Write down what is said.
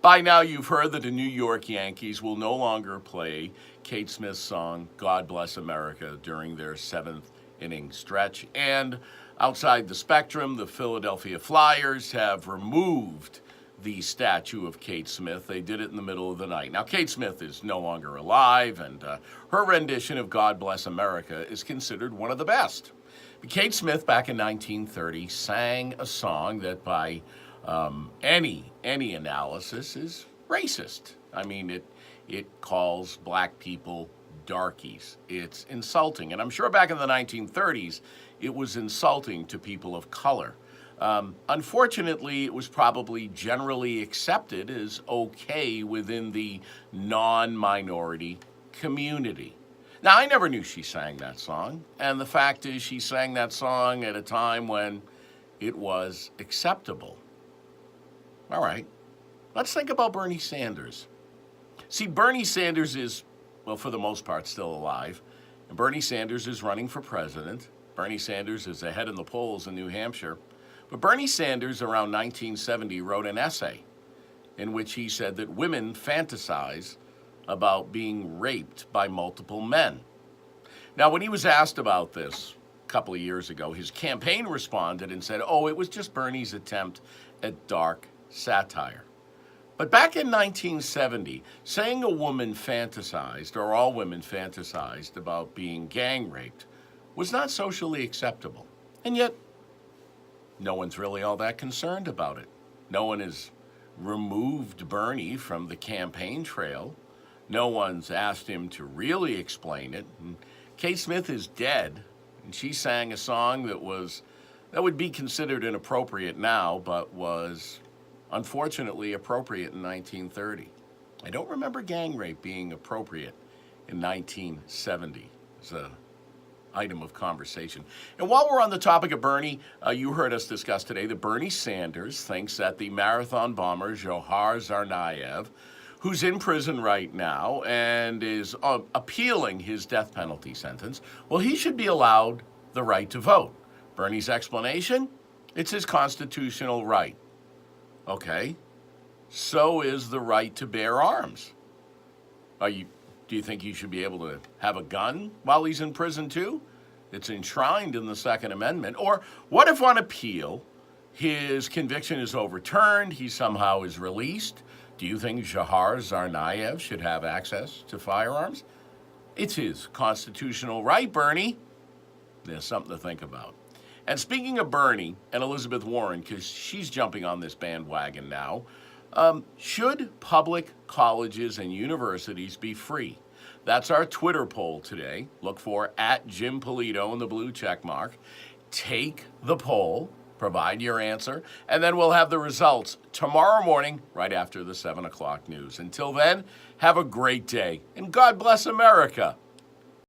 By now, you've heard that the New York Yankees will no longer play Kate Smith's song, God Bless America, during their seventh inning stretch. And outside the Spectrum, the Philadelphia Flyers have removed the statue of Kate Smith. They did it in the middle of the night. Now, Kate Smith is no longer alive, and her rendition of God Bless America is considered one of the best. But Kate Smith, back in 1930, sang a song that by any analysis is racist. I mean, it calls black people darkies. It's insulting. And I'm sure back in the 1930s, it was insulting to people of color. Unfortunately, it was probably generally accepted as okay within the non-minority community. Now, I never knew she sang that song, and the fact is she sang that song at a time when it was acceptable. All right, let's think about Bernie Sanders. See, Bernie Sanders is, well, for the most part, still alive, and Bernie Sanders is running for president. Bernie Sanders is ahead in the polls in New Hampshire. But Bernie Sanders, around 1970, wrote an essay in which he said that women fantasize about being raped by multiple men. Now, when he was asked about this a couple of years ago, his campaign responded and said, oh, it was just Bernie's attempt at dark satire. But back in 1970, saying a woman fantasized, or all women fantasized, about being gang raped was not socially acceptable. And yet, no one's really all that concerned about it. No one has removed Bernie from the campaign trail. No one's asked him to really explain it. And Kate Smith is dead, and she sang a song that would be considered inappropriate now, but was unfortunately appropriate in 1930. I don't remember gang rape being appropriate in 1970. It's an item of conversation. And while we're on the topic of Bernie, you heard us discuss today that Bernie Sanders thinks that the marathon bomber Dzhokhar Tsarnaev, who's in prison right now and is appealing his death penalty sentence, well, he should be allowed the right to vote. Bernie's explanation? It's his constitutional right. Okay, so is the right to bear arms. Do you think he should be able to have a gun while he's in prison too? It's enshrined in the Second Amendment. Or what if on appeal, his conviction is overturned, he somehow is released? Do you think Dzhokhar Tsarnaev should have access to firearms? It's his constitutional right, Bernie. There's something to think about. And speaking of Bernie and Elizabeth Warren, because she's jumping on this bandwagon now, should public colleges and universities be free? That's our Twitter poll today. Look for @JimPolito and the blue check mark. Take the poll, provide your answer, and then we'll have the results tomorrow morning right after the 7 o'clock news. Until then, have a great day, and God bless America.